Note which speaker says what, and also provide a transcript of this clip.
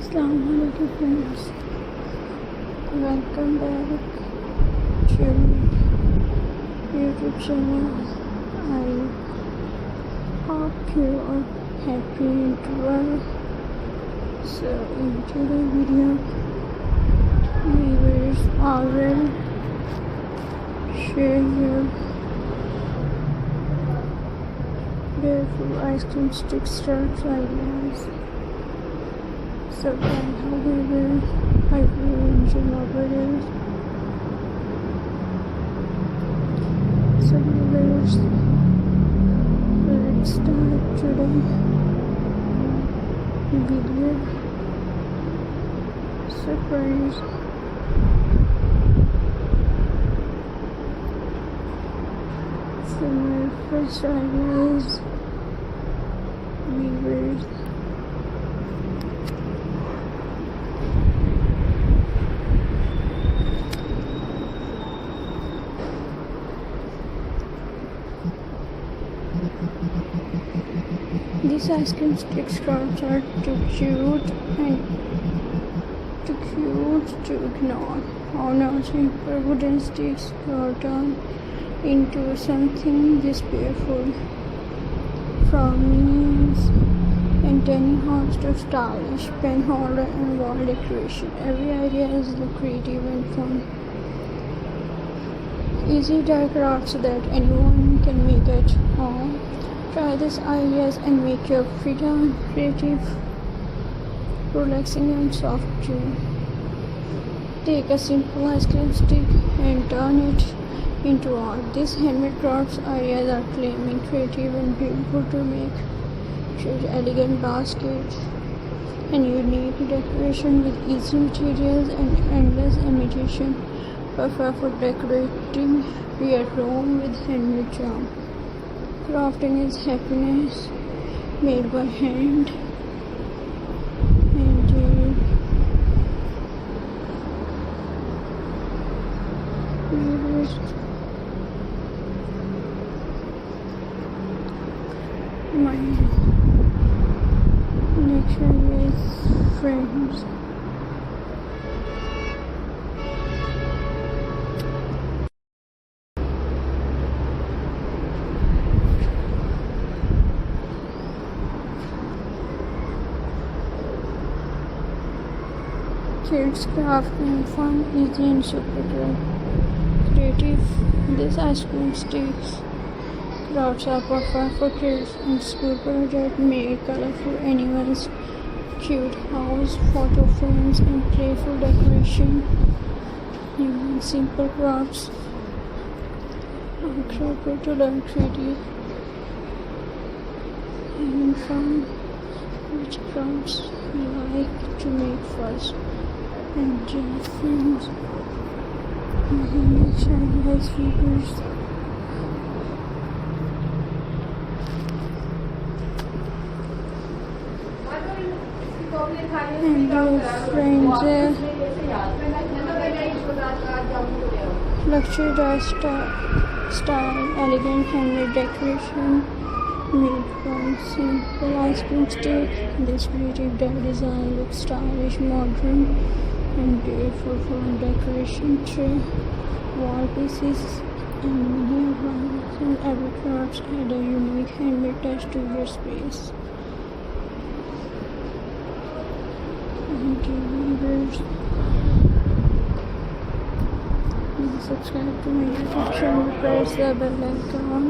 Speaker 1: Assalamualaikum friends, welcome back to YouTube channel. I hope you are happy and well. So in today's video we will already share you beautiful ice cream stick starts ideas. So however, I will enjoy my videos. So let's start today video. Surprise. So my first idea is viewers. These ice cream stick straws are too cute to ignore. How now simple wooden sticks are turned into something this beautiful. From minis and tiny hearts to stylish pen holder and wall decoration, every idea is creative and fun. Easy decorations that anyone can make at home. Try these ideas and make your free time creative, relaxing and soft too. Take a simple ice cream stick and turn it into art. These handmade crafts ideas are claiming creative and beautiful to make. Choose elegant baskets and unique decoration with easy materials and endless imitation. Perfect for decorating your room with handmade charm. Crafting is happiness made by hand, and my next idea is frames. Kids crafting fun, easy and super creative. These ice cream sticks crafts are perfect for kids and school project. Make colorful animals, cute house, photo frames and playful decoration. Using simple crafts are creative to learn creative and fun. Which crafts you like to make first? And friends, next idea is figures. And friends, luxury style, elegant handmade decoration made from simple ice cream stick. This creative design looks stylish, modern and beautiful for decoration tray, wall pieces and mini ornaments, and every crafts add a unique handmade touch to your space. And viewers, please subscribe to my YouTube channel, press the bell icon.